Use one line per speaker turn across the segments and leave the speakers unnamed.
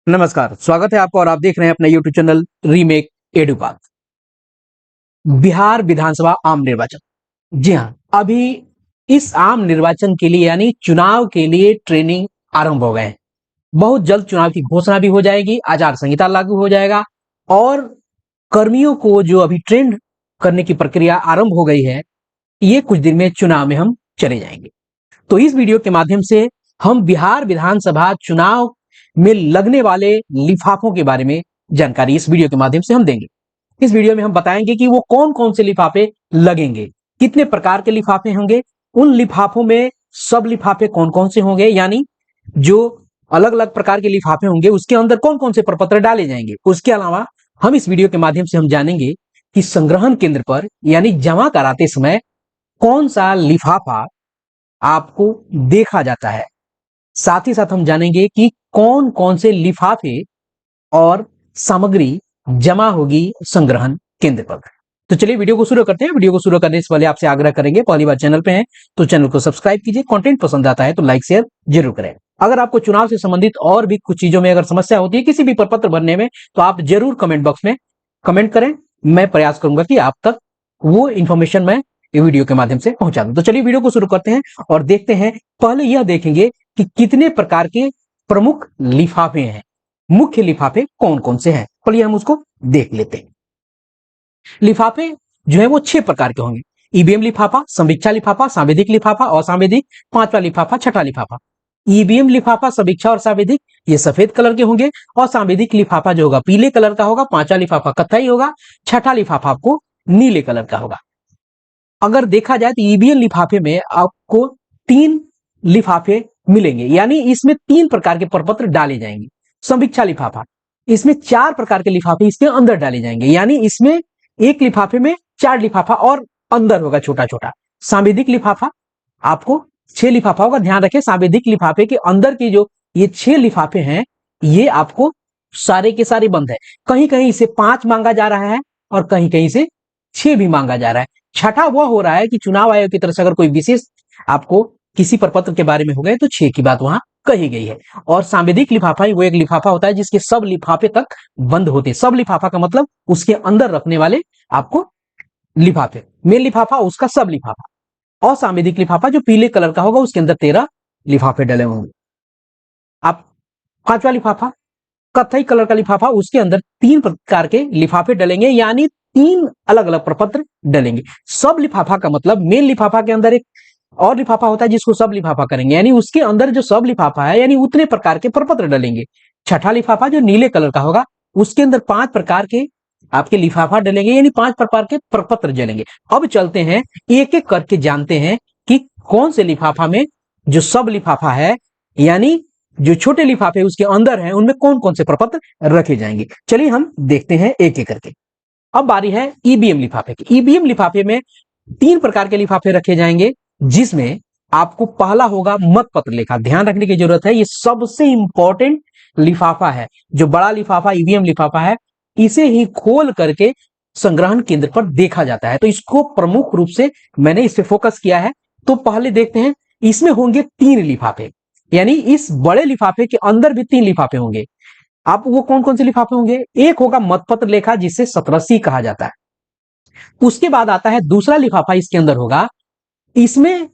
नमस्कार, स्वागत है आपका और आप देख रहे हैं अपना यूट्यूब चैनल रीमेक एडुपाथ। बिहार विधानसभा आम निर्वाचन। जी हाँ, अभी इस आम निर्वाचन के लिए यानी चुनाव के लिए ट्रेनिंग आरंभ हो गए हैं। बहुत जल्द चुनाव की घोषणा भी हो जाएगी, आचार संहिता लागू हो जाएगा और कर्मियों को जो अभी ट्रेंड करने की प्रक्रिया आरंभ हो गई है, ये कुछ दिन में चुनाव में हम चले जाएंगे। तो इस वीडियो के माध्यम से हम बिहार विधानसभा चुनाव में लगने वाले लिफाफों के बारे में जानकारी इस वीडियो के माध्यम से हम देंगे। इस वीडियो में हम बताएंगे कि वो कौन कौन से लिफाफे लगेंगे, कितने प्रकार के लिफाफे होंगे, उन लिफाफों में सब लिफाफे कौन कौन से होंगे, यानी जो अलग अलग प्रकार के लिफाफे होंगे उसके अंदर कौन कौन से प्रपत्र डाले जाएंगे। उसके अलावा हम इस वीडियो के माध्यम से हम जानेंगे कि संग्रहण केंद्र पर यानी जमा कराते समय कौन सा लिफाफा आपको देखा जाता है। साथ ही साथ हम जानेंगे कि कौन कौन से लिफाफे और सामग्री जमा होगी संग्रहण केंद्र पर। तो चलिए वीडियो को शुरू करते हैं। वीडियो को शुरू करने से पहले आपसे आग्रह करेंगे, पहली बार चैनल पे हैं तो चैनल को सब्सक्राइब कीजिए, कंटेंट पसंद आता है तो लाइक शेयर जरूर करें। अगर आपको चुनाव से संबंधित और भी कुछ चीजों में अगर समस्या होती है किसी भी प्रपत्र भरने में, तो आप जरूर कमेंट बॉक्स में कमेंट करें। मैं प्रयास करूंगा कि आप तक वो इंफॉर्मेशन मैं वीडियो के माध्यम से पहुंचा दूं। तो चलिए वीडियो को शुरू करते हैं और देखते हैं। पहले यह देखेंगे कि कितने प्रकार के प्रमुख लिफाफे हैं, मुख्य लिफाफे कौन कौन से हैं। पहले हम उसको देख लेते हैं। लिफाफे जो है वो 6 प्रकार के होंगे। ईवीएम लिफाफा, समीक्षा लिफाफा, सांविधिक लिफाफा, असांविधिक, 5वां लिफाफा, छठा लिफाफा। ईवीएम लिफाफा, समीक्षा और सांविधिक ये सफेद कलर के होंगे और सांविधिक लिफाफा जो होगा पीले कलर का होगा, 5वां लिफाफा कत्थई होगा, छठा लिफाफा आपको नीले कलर का होगा। अगर देखा जाए तो ईवीएम लिफाफे में आपको 3 लिफाफे मिलेंगे, यानी इसमें 3 प्रकार के प्रपत्र डाले जाएंगे। समीक्षा लिफाफा, इसमें 4 प्रकार के लिफाफे इसके अंदर डाले जाएंगे, यानी इसमें एक लिफाफे में 4 लिफाफा और अंदर होगा छोटा छोटा। सांविधिक लिफाफा आपको 6 लिफाफा होगा। ध्यान रखें, सांविधिक लिफाफे के अंदर की जो ये 6 लिफाफे हैं ये आपको सारे के सारे बंद है। कहीं कहीं से 5 मांगा जा रहा है और कहीं कहीं से 6 भी मांगा जा रहा है। छठा वह हो रहा है कि चुनाव आयोग की तरफ से अगर कोई विशेष आपको किसी प्रपत्र के बारे में हो गए तो 6 की बात वहां कही गई है। और सांविधिक लिफाफा ही वो एक लिफाफा होता है जिसके सब लिफाफे तक बंद होते हैं। सब लिफाफा का मतलब उसके अंदर रखने वाले आपको लिफाफे। मेन लिफाफा उसका सब लिफाफा। और सांविधिक लिफाफा जो पीले कलर का होगा उसके अंदर 13 लिफाफे डले होंगे। आप 5वां लिफाफा कत्थई कलर का लिफाफा, उसके अंदर 3 प्रकार के लिफाफे डलेंगे, यानी 3 अलग अलग प्रपत्र डलेंगे। सब लिफाफा का मतलब मेन लिफाफा के अंदर एक और लिफाफा होता है जिसको सब लिफाफा करेंगे, यानी उसके अंदर जो सब लिफाफा है यानी उतने प्रकार के प्रपत्र डलेंगे। छठा लिफाफा जो नीले कलर का होगा उसके अंदर 5 प्रकार के आपके लिफाफा डलेंगे, यानी 5 प्रकार के प्रपत्र जलेंगे। अब चलते हैं एक एक करके जानते हैं कि कौन से लिफाफा में जो सब लिफाफा है यानी जो छोटे लिफाफे उसके अंदर हैं उनमें कौन कौन से प्रपत्र रखे जाएंगे। चलिए हम देखते हैं एक एक करके। अब बारी है ईवीएम लिफाफे की। ईवीएम लिफाफे में 3 प्रकार के लिफाफे रखे जाएंगे, जिसमें आपको पहला होगा मतपत्र लेखा। ध्यान रखने की जरूरत है, ये सबसे इंपॉर्टेंट लिफाफा है। जो बड़ा लिफाफा ईवीएम लिफाफा है इसे ही खोल करके संग्रहण केंद्र पर देखा जाता है, तो इसको प्रमुख रूप से मैंने इस पे फोकस किया है। तो पहले देखते हैं, इसमें होंगे 3 लिफाफे, यानी इस बड़े लिफाफे के अंदर भी 3 लिफाफे होंगे। आप वो कौन कौन से लिफाफे होंगे? एक होगा मतपत्र लेखा जिसे 17C कहा जाता है। उसके बाद आता है दूसरा लिफाफा, इसके अंदर होगा, इसमें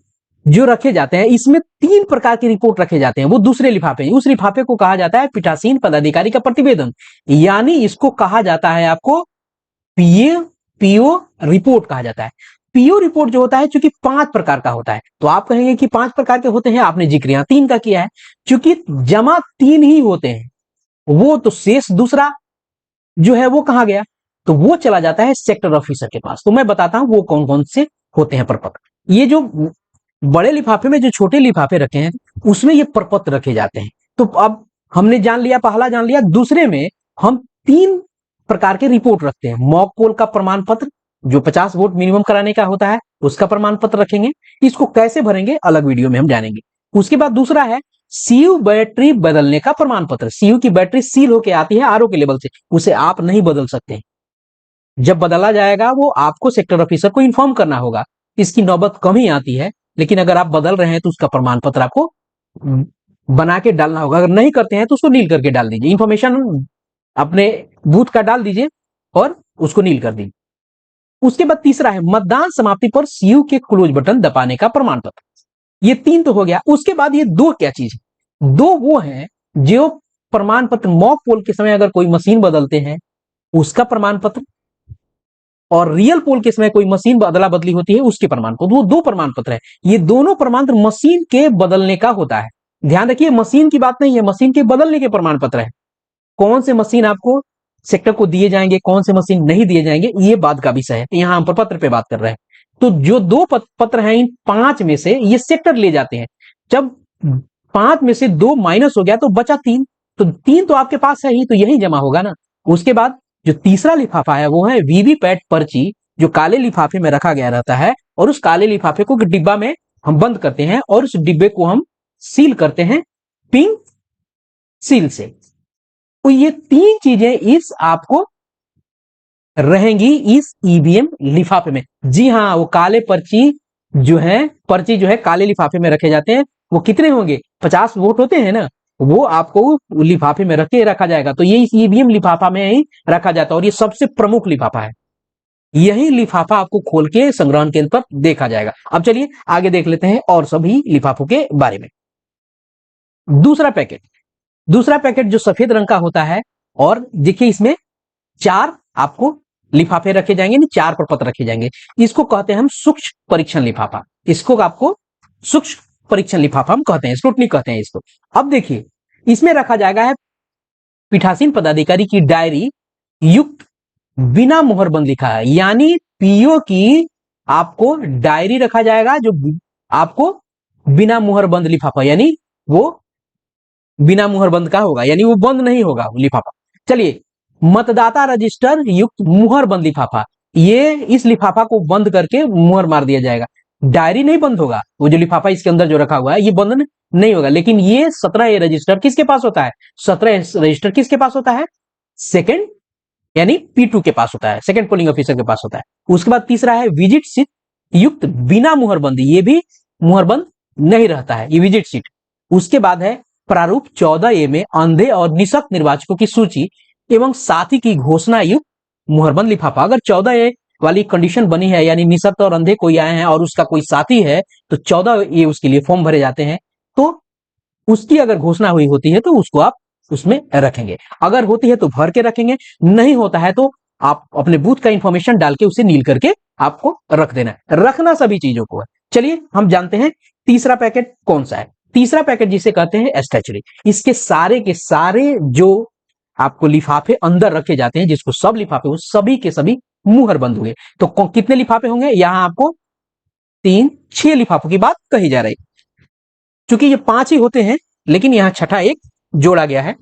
जो रखे जाते हैं इसमें 3 प्रकार की रिपोर्ट रखे जाते हैं, वो दूसरे लिफाफे। उस लिफाफे को कहा जाता है पीठासीन पदाधिकारी का प्रतिवेदन, यानी इसको कहा जाता है आपको पीओ रिपोर्ट कहा जाता है। पीओ रिपोर्ट जो होता है चूंकि 5 प्रकार का होता है, तो आप कहेंगे कि 5 प्रकार के होते हैं, आपने जिक्र यहां 3 का किया है। चूंकि जमा 3 ही होते हैं, वो तो शेष दूसरा जो है वो कहां गया, तो वो चला जाता है सेक्टर ऑफिसर के पास। तो मैं बताता हूं वो कौन कौन से होते हैं प्रपत्र। ये जो बड़े लिफाफे में जो छोटे लिफाफे रखे हैं उसमें ये प्रपत्र रखे जाते हैं। तो अब हमने जान लिया, पहला जान लिया। दूसरे में हम 3 प्रकार के रिपोर्ट रखते हैं। मॉक पोल का प्रमाण पत्र जो 50 वोट मिनिमम कराने का होता है उसका प्रमाण पत्र रखेंगे। इसको कैसे भरेंगे अलग वीडियो में हम जानेंगे। उसके बाद दूसरा है सीयू बैटरी बदलने का प्रमाण पत्र। सीयू की बैटरी सील होके आती है आरओ के लेवल से, उसे आप नहीं बदल सकते। जब बदला जाएगा वो आपको सेक्टर ऑफिसर को इन्फॉर्म करना होगा। इसकी नौबत कम ही आती है, लेकिन अगर आप बदल रहे हैं तो उसका प्रमाण पत्र आपको बना के डालना होगा। अगर नहीं करते हैं तो उसको नील करके डाल दीजिए, इंफॉर्मेशन अपने बूथ का डाल दीजिए और उसको नील कर दीजिए। उसके बाद तीसरा है मतदान समाप्ति पर सीयू के क्लोज बटन दबाने का प्रमाण पत्र। ये 3 तो हो गया। उसके बाद ये 2 क्या चीज है? 2 वो हैं जो प्रमाण पत्र, मॉक पोल के समय अगर कोई मशीन बदलते हैं उसका प्रमाण पत्र, और रियल पोल के समय कोई मशीन अदला बदली होती है उसके प्रमाण पत्र। वो 2 प्रमाण पत्र है। ये दोनों प्रमाण पत्र मशीन के बदलने का होता है। ध्यान रखिए, मशीन की बात नहीं है, मशीन के बदलने के प्रमाण पत्र है। कौन से मशीन आपको सेक्टर को दिए जाएंगे, कौन से मशीन नहीं दिए जाएंगे, ये बात का विषय है। यहां हम प्रपत्र पे बात कर रहे हैं। तो जो 2 पत्र हैं, इन 5 में से ये सेक्टर ले जाते हैं। जब 5 में से 2 माइनस हो गया तो बचा 3, तो 3 तो आपके पास है ही, तो यही जमा होगा ना। उसके बाद जो तीसरा लिफाफा है वो है वीवीपैट पर्ची, जो काले लिफाफे में रखा गया रहता है, और उस काले लिफाफे को डिब्बा में हम बंद करते हैं और उस डिब्बे को हम सील करते हैं पिंक सील से। तो ये 3 चीजें इस आपको रहेंगी इस ईवीएम लिफाफे में। जी हाँ, वो काले पर्ची जो है काले लिफाफे में रखे जाते हैं। वो कितने होंगे? 50 वोट होते हैं ना, वो आपको लिफाफे में रखा जाएगा। तो ये इस ईवीएम लिफाफा में ही रखा जाता है, और ये सबसे प्रमुख लिफाफा है। यही लिफाफा आपको खोल के संग्रहण केंद्र पर देखा जाएगा। अब चलिए आगे देख लेते हैं और सभी लिफाफों के बारे में। दूसरा पैकेट जो सफेद रंग का होता है, और देखिए इसमें 4 आपको लिफाफे रखे जाएंगे, 4 प्रपत्र रखे जाएंगे। इसको कहते हैं हम सूक्ष्म परीक्षण लिफाफा। इसको आपको सूक्ष्म परीक्षण लिफाफा हम कहते हैं, स्क्रूटनी कहते हैं इसको। अब देखिए इसमें रखा जाएगा है पीठासीन पदाधिकारी की डायरी युक्त बिना मुहरबंद लिखा है, यानी पीओ की आपको डायरी रखा जाएगा जो आपको बिना मुहरबंद लिफाफा, यानी वो बिना मुहरबंद का होगा, यानी वो बंद नहीं होगा लिफाफा। चलिए, मतदाता रजिस्टर युक्त मुहरबंद लिफाफा, ये इस लिफाफा को बंद करके मुहर मार दिया जाएगा। डायरी नहीं बंद होगा, वो जो लिफाफा इसके अंदर जो रखा हुआ है ये बंद नहीं होगा। लेकिन ये 17A रजिस्टर किसके पास होता है? 17A रजिस्टर किसके पास होता है? सेकंड यानी P2 के पास होता है, सेकंड पोलिंग ऑफिसर के पास होता है। उसके बाद तीसरा है विजिट सीट युक्त बिना मुहरबंदी, ये भी मुहरबंद नहीं रहता है, ये विजिट सीट। उसके बाद है प्रारूप 14A में अंधे और निःशक्त निर्वाचकों की सूची एवं साथी की घोषणा युक्त मुहरबंद लिफाफा। अगर 14A वाली कंडीशन बनी है, यानी निःशक्त और अंधे कोई आए हैं और उसका कोई साथी है, तो 14A उसके लिए फॉर्म भरे जाते हैं। तो उसकी अगर घोषणा हुई होती है तो उसको आप उसमें रखेंगे। अगर होती है तो भर के रखेंगे, नहीं होता है तो आप अपने बूथ का इंफॉर्मेशन डाल के उसे नील करके आपको रख देना है। रखना सभी चीजों को है। चलिए हम जानते हैं तीसरा पैकेट कौन सा है। तीसरा पैकेट जिसे कहते हैं स्टैचुरी। इसके सारे के सारे जो आपको लिफाफे अंदर रखे जाते हैं, जिसको सब लिफाफे, वो सभी के सभी मुहर बंद हुए। तो कितने लिफाफे होंगे? यहां आपको 6 लिफाफों की बात कही जा रही। चूंकि ये 5 ही होते हैं, लेकिन यहां छठा एक जोड़ा गया है।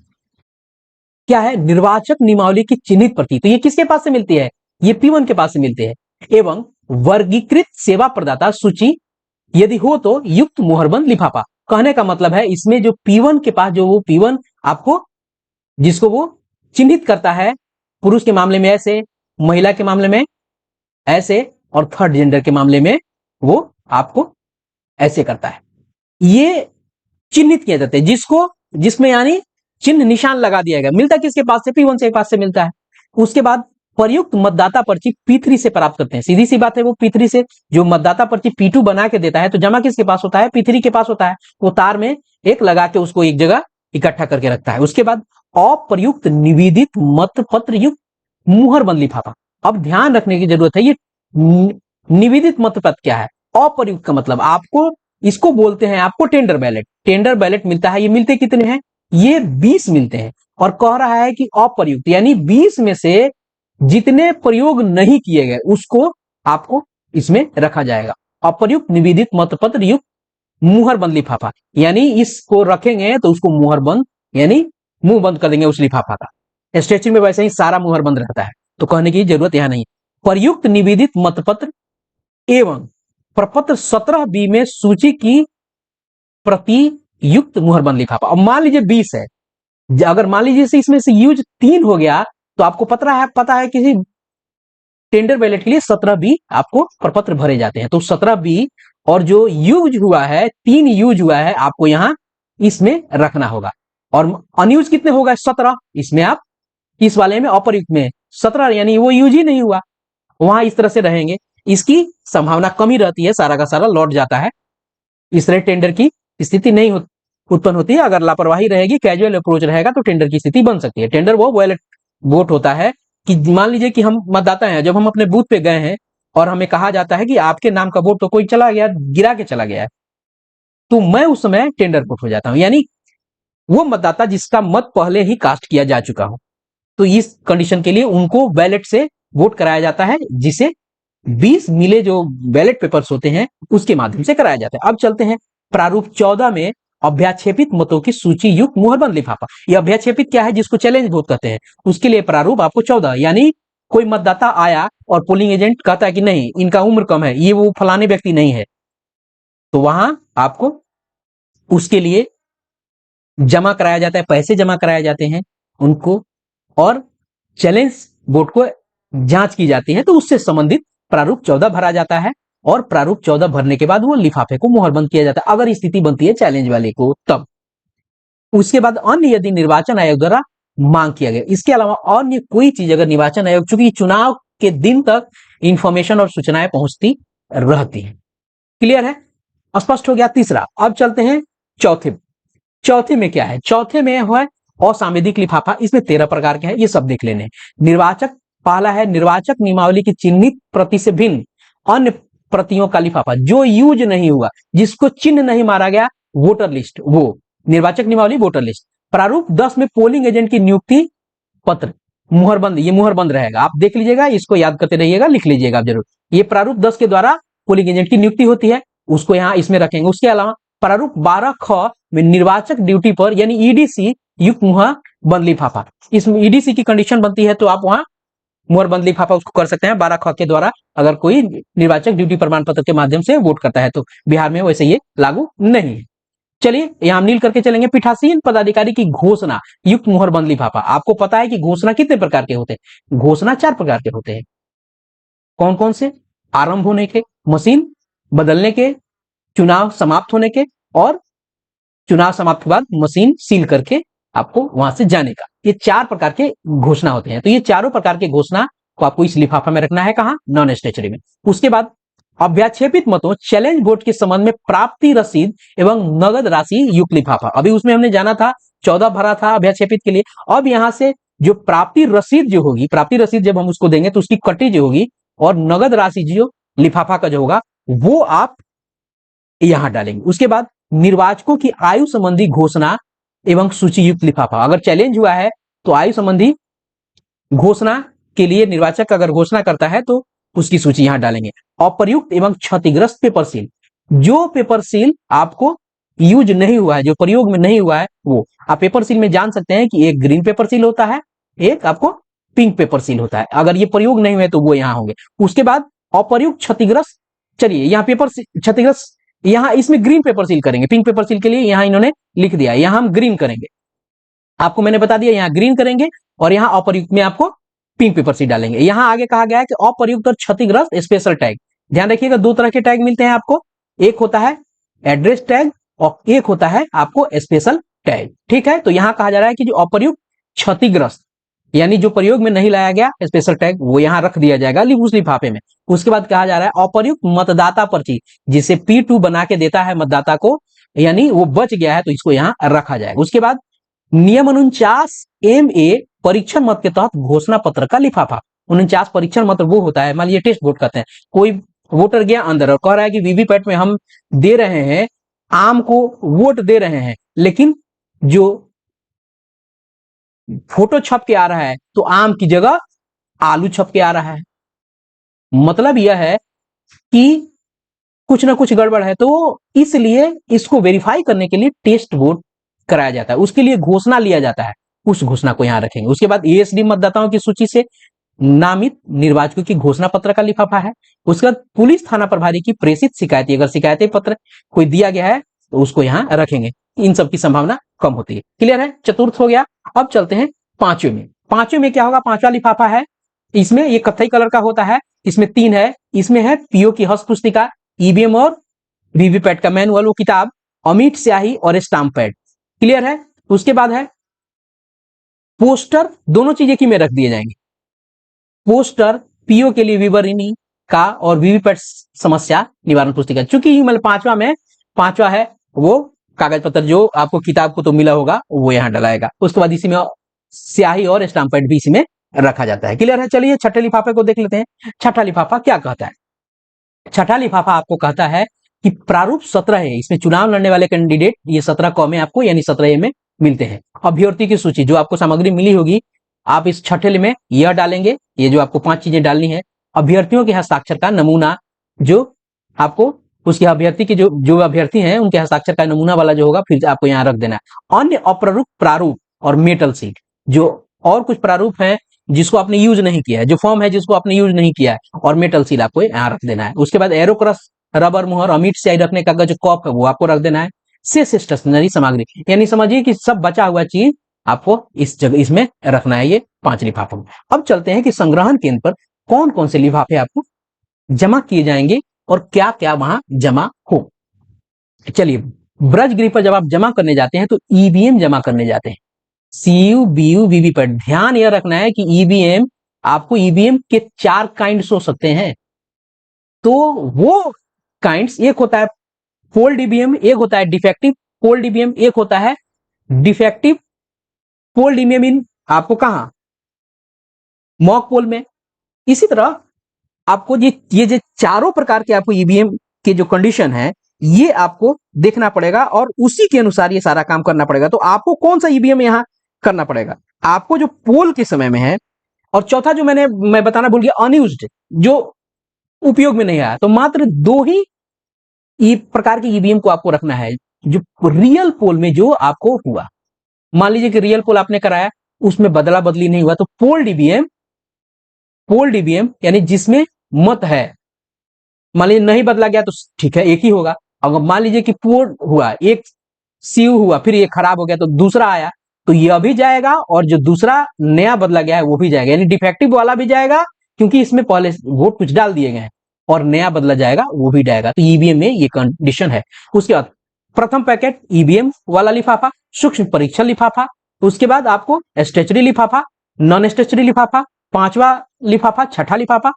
क्या है? निर्वाचक नियमावली की चिन्हित प्रति। तो ये किसके पास से मिलती है? ये P1 के पास से मिलती है। एवं वर्गीकृत सेवा प्रदाता सूची यदि हो तो युक्त मुहरबंद लिफाफा। कहने का मतलब है इसमें जो P1 के पास, जो वो P1 आपको जिसको वो चिन्हित करता है, पुरुष के मामले में ऐसे, महिला के मामले में ऐसे, और थर्ड जेंडर के मामले में वो आपको ऐसे करता है। ये चिन्हित किया जाता है, जिसमें यानी चिन्ह निशान लगा दिया गया। मिलता किसके पास से? P1 से पास से मिलता है। उसके बाद प्रयुक्त मतदाता पर्ची P3 से प्राप्त करते हैं। सीधी सी बात है, वो P3 से जो मतदाता पर्ची P2 बना के देता है, तो जमा किसके पास होता है? P3 के पास होता है। वो तार में एक लगा के उसको एक जगह इकट्ठा करके रखता है। उसके बाद अप्रयुक्त निवेदित मत पत्र युक्त मुहरबंद लिफाफा। अब ध्यान रखने की जरूरत है, ये निवेदित मत पत्र क्या है? अप्रयुक्त का मतलब आपको इसको बोलते हैं आपको टेंडर बैलेट। टेंडर बैलेट मिलता है, ये मिलते कितने हैं? ये 20 मिलते हैं। और कह रहा है कि अप्रयुक्त यानी 20 में से जितने प्रयोग नहीं किए गए उसको आपको इसमें रखा जाएगा। अप्रयुक्त निवेदित मतपत्र युक्त मुहरबंद लिफाफा, यानी इसको रखेंगे तो उसको मुहरबंद यानी मुंह बंद कर देंगे उस लिफाफा का। स्ट्रेचिंग में वैसे ही सारा मुहरबंद रहता है, तो कहने की जरूरत यहां नहीं। प्रयुक्त निवेदित मतपत्र एवं प्रपत्र 17B में सूची की प्रति युक्त मुहरबंद लिफाफा। अब मान लीजिए 20 है, अगर मान लीजिए इसमें से यूज 3 हो गया, तो आपको पता है किसी टेंडर बैलेट के लिए 17B आपको प्रपत्र भरे जाते हैं। तो 17B और जो यूज हुआ है, 3 यूज हुआ है, आपको यहां इसमें रखना होगा। और अनयूज कितने होगा? 17। इसमें आप इस वाले में अप्रयुक्त में 17, यानी वो यूज ही नहीं हुआ, वहां इस तरह से रहेंगे। इसकी संभावना कम ही रहती है, सारा का सारा लौट जाता है। इस तरह टेंडर की स्थिति नहीं उत्पन्न होती है। अगर लापरवाही रहेगी, कैजुअल अप्रोच रहेगा, तो टेंडर की स्थिति बन सकती है। टेंडर वो बैलेट वोट होता है कि मान लीजिए कि हम मतदाता हैं, जब हम अपने बूथ पे गए हैं और हमें कहा जाता है कि आपके नाम का वोट तो कोई चला गया, गिरा के चला गया है, तो मैं उस समय टेंडर वोट हो जाता हूं, यानी वो मतदाता जिसका मत पहले ही कास्ट किया जा चुका हो। तो इस कंडीशन के लिए उनको बैलेट से वोट कराया जाता है, जिसे 20 मिले जो बैलेट पेपर्स होते हैं उसके माध्यम से कराया जाता है। अब चलते हैं प्रारूप 14 में अभ्याक्षेपित मतों की सूची युक्त मुहरबंद लिफाफा। ये अभ्याक्षेपित क्या है? जिसको चैलेंज वोट कहते हैं। उसके लिए प्रारूप आपको 14, यानी कोई मतदाता आया और पोलिंग एजेंट कहता है कि नहीं, इनका उम्र कम है, ये वो फलाने व्यक्ति नहीं है, तो वहां आपको उसके लिए जमा कराया जाता है, पैसे जमा कराए जाते हैं उनको, और चैलेंज वोट को जांच की जाती है, तो उससे संबंधित प्रारूप 14 भरा जाता है। और प्रारूप 14 भरने के बाद वो लिफाफे को मुहरबंद किया जाता है, अगर स्थिति बनती है चैलेंज वाले को तब। उसके बाद अन्य यदि निर्वाचन आयोग द्वारा मांग किया गया, इसके अलावा अन्य कोई चीज अगर निर्वाचन आयोग, चूंकि चुनाव के दिन तक इंफॉर्मेशन और सूचनाएं पहुंचती रहती है। क्लियर है? स्पष्ट हो गया। तीसरा, अब चलते हैं चौथे में क्या है? चौथे में है असंवैधिक लिफाफा। इसमें 13 प्रकार के हैं, ये सब देख लेने। निर्वाचक, पहला है निर्वाचक नियमावली की चिन्हित प्रति से भिन्न अन्य प्रतियों का लिफाफा, जो यूज नहीं हुआ, जिसको चिन्ह नहीं मारा गया, वोटर लिस्ट, वो निर्वाचक नियमावली वोटर लिस्ट। प्रारूप 10 में पोलिंग एजेंट की नियुक्ति पत्र मुहरबंद, ये मुहरबंद रहेगा, आप देख लीजिएगा, इसको याद करते रहिएगा, लिख लीजिएगा आप जरूर। ये प्रारूप 10 के द्वारा पोलिंग एजेंट की नियुक्ति होती है, उसको यहां इसमें रखेंगे। उसके अलावा प्रारूप 12 ख में निर्वाचक ड्यूटी पर यानी ईडीसी युक्त मुहरबंद लिफाफा, इसमें ईडीसी की कंडीशन बनती है, तो आप वहां मुहरबंद लिफाफा उसको कर सकते हैं 12 ख के द्वारा, अगर कोई निर्वाचक ड्यूटी प्रमाण पत्र के माध्यम से वोट करता है तो। बिहार में वैसे ये लागू नहीं है। चलिए यहां नील करके चलेंगे। पीठासीन पदाधिकारी की घोषणा युक्त मुहरबंद लिफाफा। आपको पता है कि घोषणा कितने प्रकार के होते हैं? घोषणा 4 प्रकार के होते हैं। कौन कौन से? आरंभ होने के, मशीन बदलने के, चुनाव समाप्त होने के, और चुनाव समाप्त के बाद मशीन सील करके आपको वहां से जाने का। ये 4 प्रकार के घोषणा होते हैं। तो ये चारों प्रकार के घोषणा को आपको इस लिफाफा में रखना है। कहां? नॉन स्टेशनरी में। उसके बाद अभ्याक्षेपित मतों चैलेंज वोट के संबंध में प्राप्ति रसीद एवं नगद राशि युक्त लिफाफा। अभी उसमें हमने जाना था 14 भरा था अभ्याक्षेपित के लिए। अब यहां से जो प्राप्ति रसीद जो होगी, प्राप्ति रसीद जब हम उसको देंगे तो उसकी कटी जो होगी, और नगद राशि जो लिफाफा का जो होगा वो आप यहां डालेंगे। उसके बाद निर्वाचकों की आयु संबंधी घोषणा एवं सूची युक्त लिफाफा। अगर चैलेंज हुआ है तो आयु संबंधी घोषणा के लिए निर्वाचक अगर घोषणा करता है तो उसकी सूची यहां डालेंगे। अप्रयुक्त एवं क्षतिग्रस्त पेपर सील, जो पेपर सील आपको यूज नहीं हुआ है, जो प्रयोग में नहीं हुआ है, वो आप पेपर सील में जान सकते हैं कि एक ग्रीन पेपर सील होता है, एक आपको पिंक पेपर सील होता है। अगर ये प्रयोग नहीं हुए तो वो यहां होंगे। उसके बाद अप्रयुक्त क्षतिग्रस्त, चलिए यहां पेपर क्षतिग्रस्त, यहां इसमें ग्रीन पेपर सील करेंगे। पिंक पेपर सील के लिए यहां इन्होंने लिख दिया, यहां हम ग्रीन करेंगे, आपको मैंने बता दिया, यहां ग्रीन करेंगे, और यहां अप्रयुक्त में आपको पिंक पेपर सील डालेंगे। यहां आगे कहा गया है कि अप्रयुक्त और क्षतिग्रस्त स्पेशल टैग। ध्यान रखिएगा, 2 तरह के टैग मिलते हैं आपको, एक होता है एड्रेस टैग और एक होता है आपको स्पेशल टैग। ठीक है, तो यहां कहा जा रहा है कि जो अप्रयुक्त क्षतिग्रस्त यानी जो प्रयोग में नहीं लाया गया स्पेशल टैग, वो यहां रख दिया जाएगा उस लिफाफे में। उसके बाद कहा जा रहा है अप्रयुक्त मतदाता पर्ची, जिसे P2 बना के देता है मतदाता को, यानी वो बच गया है तो इसको यहां रखा जाएगा। उसके बाद नियम 49 MA परीक्षण मत के तहत घोषणा पत्र का लिफाफा। 49 परीक्षण मत वो होता है, मान लीजिए टेस्ट वोट करते हैं, कोई वोटर गया अंदर और कह रहा है कि वीवीपैट में हम दे रहे हैं, आम को वोट दे रहे हैं, लेकिन जो फोटो छप के आ रहा है तो आम की जगह आलू छप के आ रहा है। मतलब यह है कि कुछ ना कुछ गड़बड़ है, तो इसलिए इसको वेरीफाई करने के लिए टेस्ट वोट कराया जाता है, उसके लिए घोषणा लिया जाता है, उस घोषणा को यहां रखेंगे। उसके बाद ESD मतदाताओं की सूची से नामित निर्वाचकों की घोषणा पत्र का लिफाफा है। उसके बाद पुलिस थाना प्रभारी की प्रेषित शिकायती, अगर शिकायती पत्र कोई दिया गया है तो उसको यहां रखेंगे। इन सब की संभावना कम होती है। क्लियर है? चतुर्थ हो गया। अब चलते हैं पांचवें में। पांचवें में क्या होगा? पांचवा लिफाफा है, इसमें ये कत्थई कलर का होता है, इसमें 3 है। इसमें है PO की हस्त पुस्तिका, EVM और वीवीपैट का मैनुअल वो किताब, अमिट स्याही और स्टाम्प पैड। क्लियर है। उसके बाद है पोस्टर, दोनों चीजें की में रख दिए जाएंगे। पोस्टर पीओ के लिए विवरणी का और वीवीपैट समस्या निवारण पुस्तिका, चूंकि मतलब पांचवा है वो कागज पत्र जो आपको किताब को तो मिला होगा वो यहां डलाएगा। उसके बाद इसी में स्याही और स्टाम्प पैड भी इसी में रखा जाता है। क्लियर है। चलिए छठे लिफाफे को देख लेते हैं। छठा लिफाफा क्या कहता है। छठा लिफाफा आपको कहता है कि प्रारूप 17 है, इसमें चुनाव लड़ने वाले कैंडिडेट ये 17 कॉमे आपको यानी 17 में मिलते हैं। अभ्यर्थी की सूची जो आपको सामग्री मिली होगी आप इस छठे में यह डालेंगे, ये जो आपको 5 चीजें डालनी है। अभ्यर्थियों के हस्ताक्षर का नमूना जो आपको उसके अभ्यर्थी के जो अभ्यर्थी हैं उनके हस्ताक्षर का नमूना वाला जो होगा फिर आपको यहाँ रख देना है। अन्य अप्रारूप प्रारूप और मेटल सीट जो और कुछ प्रारूप है जिसको आपने यूज नहीं किया है, जो फॉर्म है जिसको आपने यूज नहीं किया है, और मेटल सील आपको यहाँ रख देना है। उसके बाद एरोक्रस, रबर मुहर, अमीट स्याही रखने का जो कप है वो आपको रख देना है। शेष स्टेशनरी सामग्री यानी समझिए कि सब बचा हुआ चीज आपको इस जगह इसमें रखना है, ये 5 लिफाफों में। अब चलते हैं कि संग्रहण केंद्र पर कौन कौन से लिफाफे आपको जमा किए जाएंगे और क्या क्या वहां जमा हो। चलिए ब्रजगृह पर जब आप जमा करने जाते हैं तो ईवीएम जमा करने जाते हैं, सीयू बीयू वीवीपैट। ध्यान यह रखना है कि ईवीएम आपको ईवीएम के 4 काइंड्स हो सकते हैं। तो वो काइंड्स एक होता है फोल्ड ईवीएम, एक होता है डिफेक्टिव फोल्ड ईवीएम, एक होता है डिफेक्टिव फोल्ड ईवीएम इन आपको कहां मॉक पोल में। इसी तरह आपको ये जो चारों प्रकार के आपको ईवीएम के जो कंडीशन है ये आपको देखना पड़ेगा और उसी के अनुसार ये सारा काम करना पड़ेगा। तो आपको कौन सा ईवीएम यहां करना पड़ेगा, आपको जो पोल के समय में है। और चौथा जो मैं बताना भूल गया अनयूज्ड, जो उपयोग में नहीं आया, तो मात्र 2 ही प्रकार के ईवीएम को आपको रखना है जो रियल पोल में जो आपको हुआ। मान लीजिए कि रियल पोल आपने कराया उसमें बदला बदली नहीं हुआ तो पोल्ड ईवीएम यानी जिसमें मत है, मान लीजिए नहीं बदला गया तो ठीक है एक ही होगा। अगर मान लीजिए कि पोल हुआ, एक सीयू हुआ फिर ये खराब हो गया तो दूसरा आया तो यह भी जाएगा और जो दूसरा नया बदला गया है वो भी जाएगा, यानी डिफेक्टिव वाला भी जाएगा क्योंकि इसमें पहले वोट कुछ डाल दिए गए हैं, और नया बदला जाएगा वो भी जाएगा। तो ईवीएम में ये कंडीशन है। उसके बाद प्रथम पैकेट ईवीएम वाला लिफाफा, सूक्ष्म परीक्षण लिफाफा, उसके बाद आपको स्टेचरी लिफाफा, नॉन स्टेचरी लिफाफा, 5वां लिफाफा, छठा लिफाफा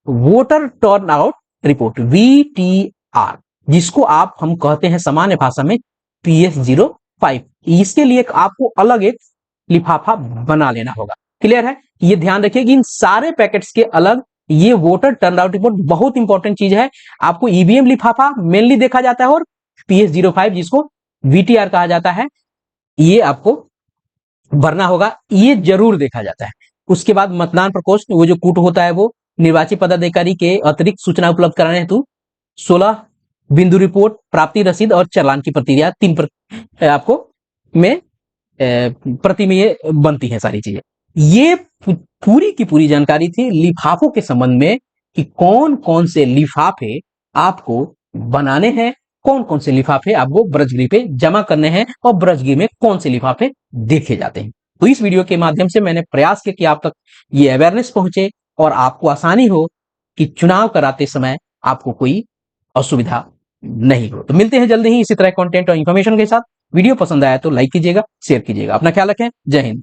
voter turn out report VTR, जिसको हम कहते हैं सामान्य भाषा में PS05। इसके लिए आपको अलग एक लिफाफा बना लेना होगा। क्लियर है। ये ध्यान रखिए कि इन सारे पैकेट्स के अलग ये वोटर टर्न आउट रिपोर्ट बहुत इंपॉर्टेंट चीज है। आपको ईवीएम लिफाफा मेनली देखा जाता है और PS05 जिसको VTR कहा जाता है ये आपको भरना होगा, ये जरूर देखा जाता है। उसके बाद मतदान प्रकोष्ठ वो जो कूट होता है वो निर्वाची पदाधिकारी के अतिरिक्त सूचना उपलब्ध कराने हेतु 16 बिंदु रिपोर्ट, प्राप्ति रसीद और चालान की प्रतिक्रिया 3 आपको में प्रति में ये बनती है सारी चीजें। ये पूरी की पूरी जानकारी थी लिफाफों के संबंध में कि कौन कौन से लिफाफे आपको बनाने हैं, कौन कौन से लिफाफे आपको ब्रजगृह पे जमा करने हैं और ब्रजगृह में कौन से लिफाफे देखे जाते हैं। तो इस वीडियो के माध्यम से मैंने प्रयास किया कि आप तक ये अवेयरनेस पहुंचे और आपको आसानी हो कि चुनाव कराते समय आपको कोई असुविधा नहीं हो। तो मिलते हैं जल्दी ही इसी तरह कंटेंट और इंफॉर्मेशन के साथ। वीडियो पसंद आया तो लाइक कीजिएगा, शेयर कीजिएगा। अपना ख्याल रखें। जय हिंद।